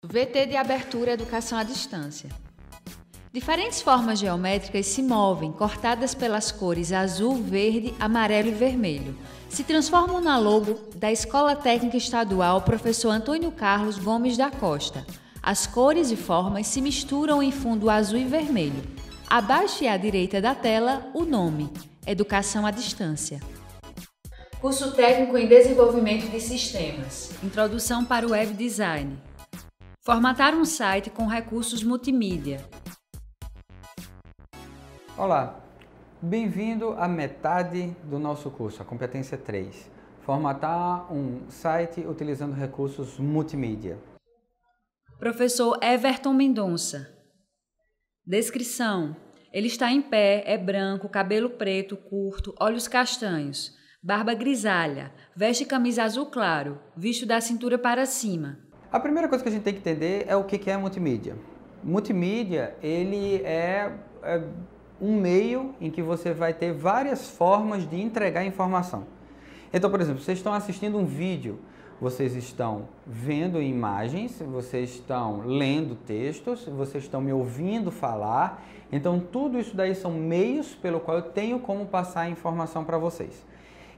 VT de abertura Educação à Distância. Diferentes formas geométricas se movem, cortadas pelas cores azul, verde, amarelo e vermelho. Se transformam na logo da Escola Técnica Estadual Professor Antônio Carlos Gomes da Costa. As cores e formas se misturam em fundo azul e vermelho. Abaixo e à direita da tela, o nome: Educação à Distância. Curso Técnico em Desenvolvimento de Sistemas. Introdução para o Web Design. Formatar um site com recursos multimídia. Olá, bem-vindo à metade do nosso curso, a competência 3. Formatar um site utilizando recursos multimídia. Professor Everton Mendonça. Descrição: ele está em pé, é branco, cabelo preto, curto, olhos castanhos, barba grisalha, veste camisa azul claro, visto da cintura para cima. A primeira coisa que a gente tem que entender é o que é multimídia. Multimídia, ele é um meio em que você vai ter várias formas de entregar informação. Então, por exemplo, vocês estão assistindo um vídeo, vocês estão vendo imagens, vocês estão lendo textos, vocês estão me ouvindo falar. Então, tudo isso daí são meios pelo qual eu tenho como passar a informação para vocês.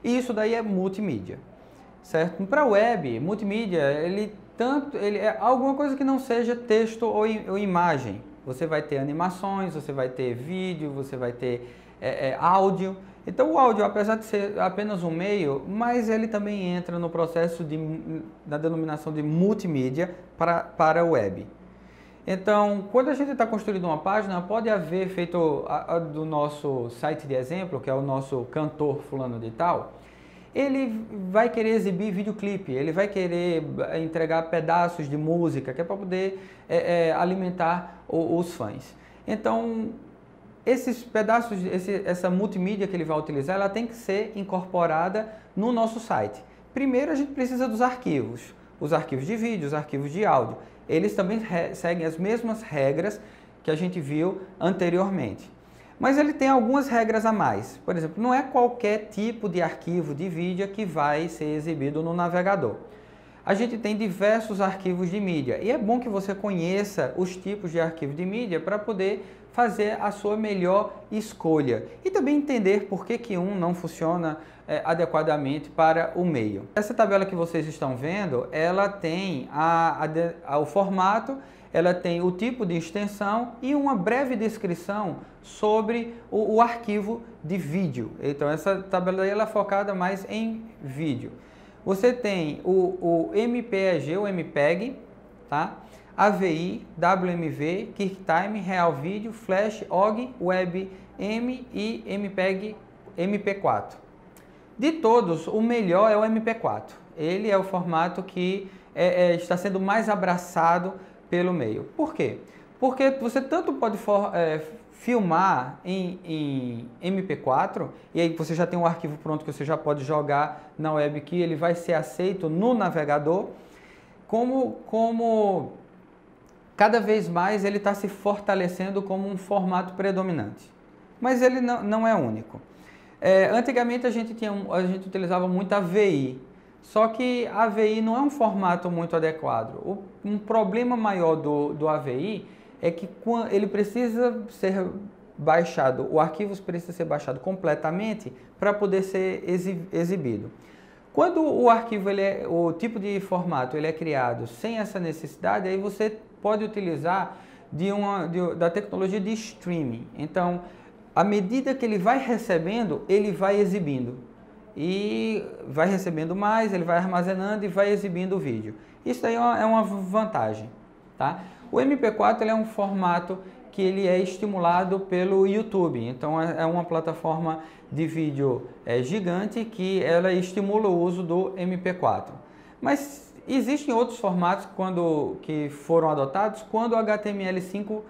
E isso daí é multimídia, certo? Para a web, multimídia, ele é alguma coisa que não seja texto ou imagem. Você vai ter animações, você vai ter vídeo, você vai ter áudio. Então o áudio, apesar de ser apenas um meio, mas ele também entra no processo da denominação de multimídia para a web. Então, quando a gente está construindo uma página, pode haver feito do nosso site de exemplo, que é o nosso cantor fulano de tal, ele vai querer exibir videoclipe, ele vai querer entregar pedaços de música, que é para poder alimentar os fãs. Então, esses pedaços, essa multimídia que ele vai utilizar, ela tem que ser incorporada no nosso site. Primeiro, a gente precisa dos arquivos, os arquivos de vídeo, os arquivos de áudio. Eles também seguem as mesmas regras que a gente viu anteriormente. Mas ele tem algumas regras a mais. Por exemplo, não é qualquer tipo de arquivo de vídeo que vai ser exibido no navegador. A gente tem diversos arquivos de mídia e é bom que você conheça os tipos de arquivo de mídia para poder fazer a sua melhor escolha e também entender por que um não funciona adequadamente para o meio. Essa tabela que vocês estão vendo, ela tem o formato, ela tem o tipo de extensão e uma breve descrição sobre o arquivo de vídeo. Então essa tabela aí ela é focada mais em vídeo. Você tem o MPEG, o MPEG, tá? AVI, WMV, QuickTime, Real Video, Flash, OGG, WebM e MPEG MP4. De todos, o melhor é o MP4. Ele é o formato que está sendo mais abraçado pelo meio. Por quê? Porque você tanto pode filmar em MP4, e aí você já tem um arquivo pronto que você já pode jogar na web que ele vai ser aceito no navegador, como cada vez mais ele está se fortalecendo como um formato predominante. Mas ele não é único. Antigamente a gente utilizava muito AVI, só que a AVI não é um formato muito adequado. Um problema maior do AVI é que ele precisa ser baixado, o arquivo precisa ser baixado completamente para poder ser exibido. Quando o arquivo, o tipo de formato ele é criado sem essa necessidade, aí você pode utilizar da tecnologia de streaming. Então, à medida que ele vai recebendo, ele vai exibindo. E vai recebendo mais, ele vai armazenando e vai exibindo o vídeo. Isso aí é uma vantagem, tá? O MP4 ele é um formato que ele é estimulado pelo YouTube. Então é uma plataforma de vídeo gigante que ela estimula o uso do MP4. Mas existem outros formatos que foram adotados quando o HTML5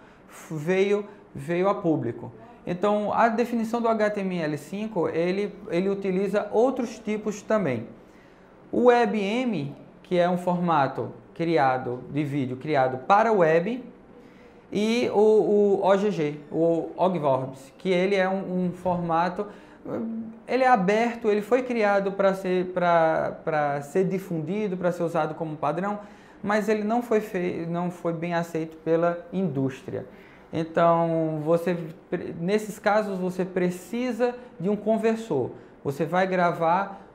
veio a público. Então, a definição do HTML5, ele utiliza outros tipos também. O WebM, que é um formato de vídeo criado para web, e o OGG, o Ogvorbs, que ele é um formato, ele é aberto, ele foi criado para ser difundido, para ser usado como padrão, mas ele não foi bem aceito pela indústria. Então, nesses casos, você precisa de um conversor. Você vai gravar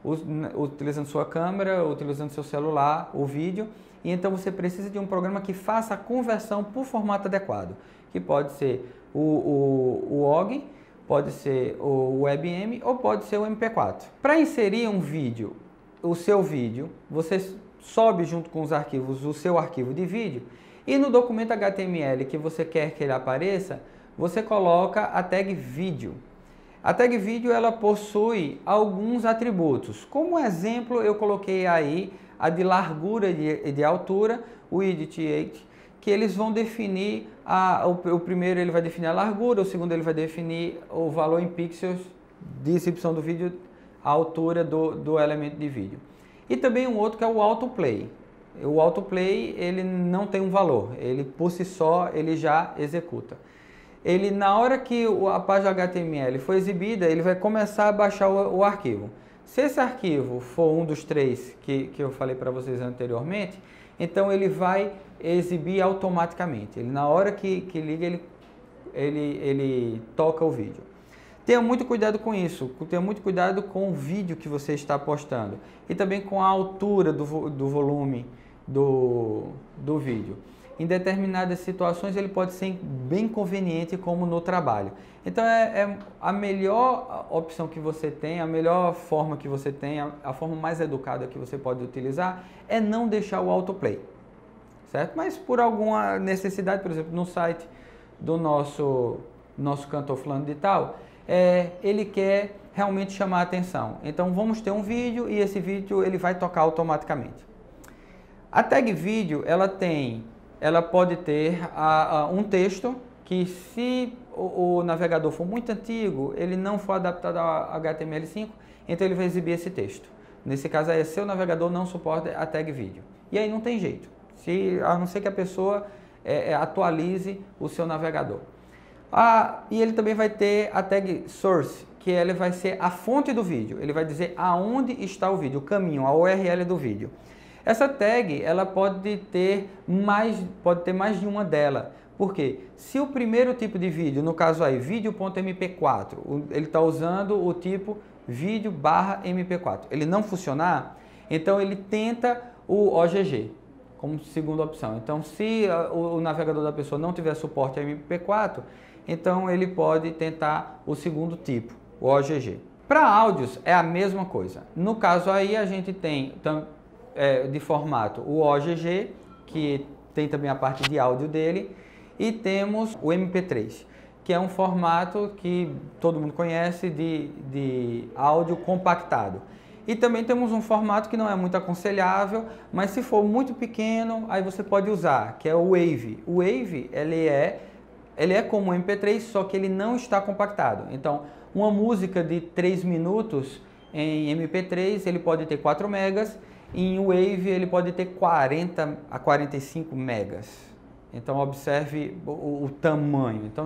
utilizando sua câmera, utilizando seu celular, o vídeo, e então você precisa de um programa que faça a conversão por formato adequado, que pode ser o OGG, pode ser o WebM ou pode ser o MP4. Para inserir um vídeo, o seu vídeo, você sobe junto com os arquivos o seu arquivo de vídeo e no documento HTML que você quer que ele apareça, você coloca a tag vídeo. A tag vídeo ela possui alguns atributos. Como exemplo, eu coloquei aí a de largura e de altura, o width, que eles vão definir, o primeiro ele vai definir a largura, o segundo ele vai definir o valor em pixels de exibição do vídeo, a altura do elemento de vídeo. E também um outro que é o autoplay. O autoplay ele não tem um valor, ele por si só ele já executa. Ele, na hora que a página HTML for exibida, ele vai começar a baixar o arquivo. Se esse arquivo for um dos três que eu falei para vocês anteriormente, então ele vai exibir automaticamente. Ele, na hora que liga, ele toca o vídeo. Tenha muito cuidado com isso, tenha muito cuidado com o vídeo que você está postando e também com a altura do volume do vídeo. Em determinadas situações ele pode ser bem conveniente, como no trabalho. Então é a melhor opção que você tem, a melhor forma que você tem, a forma mais educada que você pode utilizar é não deixar o autoplay, certo? Mas por alguma necessidade, por exemplo, no site do nosso cantor fulano de tal, ele quer realmente chamar a atenção. Então vamos ter um vídeo e esse vídeo ele vai tocar automaticamente. A tag vídeo ela pode ter um texto que, se o navegador for muito antigo, ele não for adaptado a HTML5, então ele vai exibir esse texto. Nesse caso aí, seu navegador não suporta a tag vídeo. E aí não tem jeito, a não ser que a pessoa atualize o seu navegador. E ele também vai ter a tag source, que ele vai ser a fonte do vídeo. Ele vai dizer aonde está o vídeo, o caminho, a URL do vídeo. Essa tag ela pode ter mais de uma dela. Por quê? Se o primeiro tipo de vídeo, no caso aí, vídeo.mp4, ele está usando o tipo vídeo/mp4, ele não funcionar, então ele tenta o OGG como segunda opção. Então, se o navegador da pessoa não tiver suporte a MP4, então ele pode tentar o segundo tipo, o OGG. Para áudios é a mesma coisa. No caso aí a gente tem de formato o OGG, que tem também a parte de áudio dele, e temos o MP3, que é um formato que todo mundo conhece de áudio compactado. E também temos um formato que não é muito aconselhável, mas se for muito pequeno, aí você pode usar, que é o Wave. O Wave, ele é como o MP3, só que ele não está compactado. Então, uma música de 3 minutos em MP3, ele pode ter 4 megas, em Wave ele pode ter 40 a 45 megas. Então observe o tamanho. Então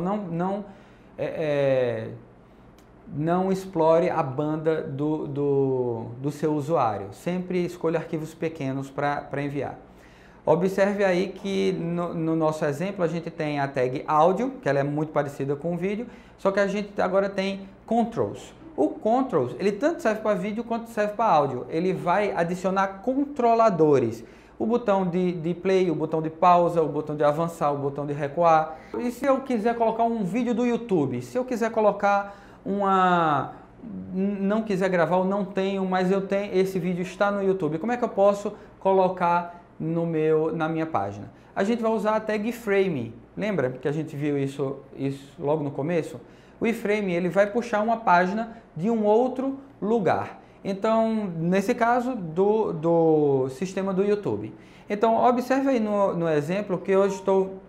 não explore a banda do seu usuário. Sempre escolha arquivos pequenos para enviar. Observe aí que no nosso exemplo a gente tem a tag áudio, que ela é muito parecida com o vídeo, só que a gente agora tem controls. O controls, ele tanto serve para vídeo quanto serve para áudio. Ele vai adicionar controladores. O botão de play, o botão de pausa, o botão de avançar, o botão de recuar. E se eu quiser colocar um vídeo do YouTube? Se eu quiser colocar não quiser gravar, eu não tenho, mas eu tenho, esse vídeo está no YouTube. Como é que eu posso colocar na minha página? A gente vai usar a tag frame. Lembra que a gente viu isso logo no começo? O iframe ele vai puxar uma página de um outro lugar. Então, nesse caso, do sistema do YouTube. Então, observe aí no exemplo que eu estou...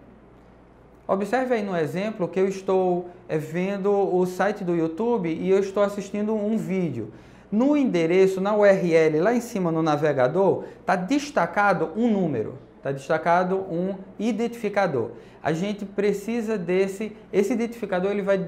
Observe aí no exemplo que eu estou vendo o site do YouTube e eu estou assistindo um vídeo. No endereço, na URL, lá em cima no navegador, está destacado um número, está destacado um identificador. A gente precisa esse identificador, ele vai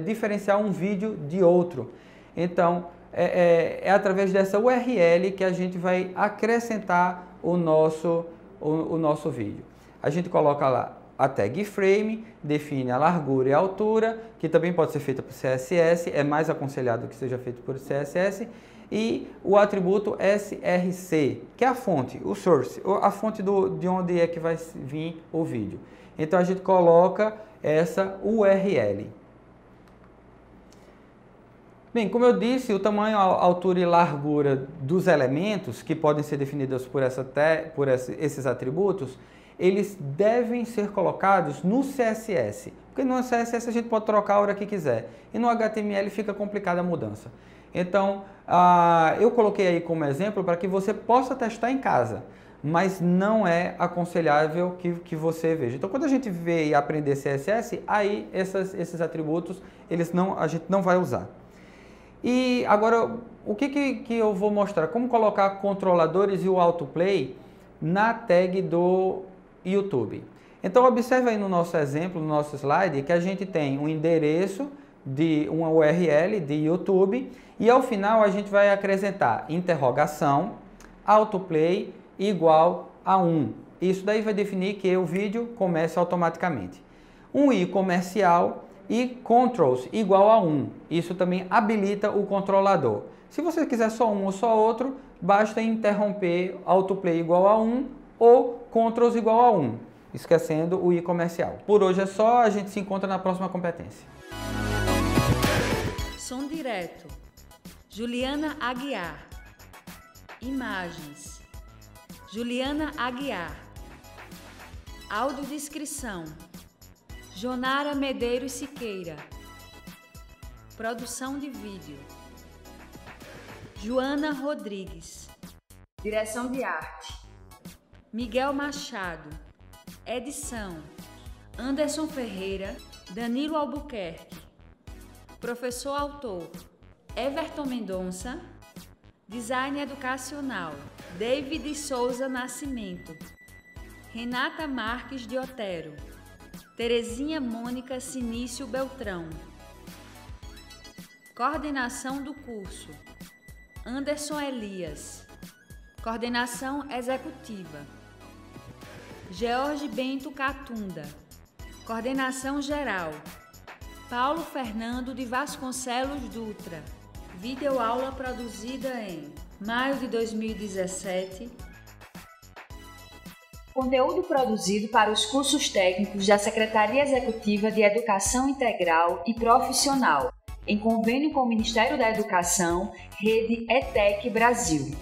diferenciar um vídeo de outro. Então, é através dessa URL que a gente vai acrescentar o nosso o nosso vídeo. A gente coloca lá a tag frame, define a largura e a altura, que também pode ser feita por CSS, é mais aconselhado que seja feito por CSS, e o atributo src, que é a fonte, o source, a fonte de onde é que vai vir o vídeo. Então a gente coloca essa URL. Bem, como eu disse, o tamanho, a altura e largura dos elementos, que podem ser definidos por esses atributos, eles devem ser colocados no CSS. Porque no CSS a gente pode trocar a hora que quiser. E no HTML fica complicada a mudança. Então, eu coloquei aí como exemplo para que você possa testar em casa. Mas não é aconselhável que você veja. Então, quando a gente vê e aprender CSS, aí esses atributos a gente não vai usar. E agora, o que eu vou mostrar? Como colocar controladores e o autoplay na tag do YouTube. Então, observe aí no nosso exemplo, no nosso slide, que a gente tem um endereço de uma URL de YouTube e ao final a gente vai acrescentar interrogação, autoplay igual a 1. Isso daí vai definir que o vídeo começa automaticamente. Um i comercial e controls igual a 1. Isso também habilita o controlador. Se você quiser só um ou só outro, basta interromper autoplay igual a 1 ou controls igual a 1, esquecendo o i comercial. Por hoje é só, a gente se encontra na próxima competência. Som direto. Juliana Aguiar. Imagens. Juliana Aguiar. Audiodescrição. Jonara Medeiros Siqueira. Produção de vídeo. Joana Rodrigues. Direção de arte. Miguel Machado. Edição. Anderson Ferreira. Danilo Albuquerque. Professor autor. Everton Mendonça. Design educacional. David Souza Nascimento. Renata Marques de Otero. Terezinha Mônica Sinício Beltrão. Coordenação do curso. Anderson Elias. Coordenação executiva. George Bento Catunda. Coordenação geral. Paulo Fernando de Vasconcelos Dutra. Videoaula produzida em maio de 2017. Conteúdo produzido para os cursos técnicos da Secretaria Executiva de Educação Integral e Profissional, em convênio com o Ministério da Educação, Rede ETEC Brasil.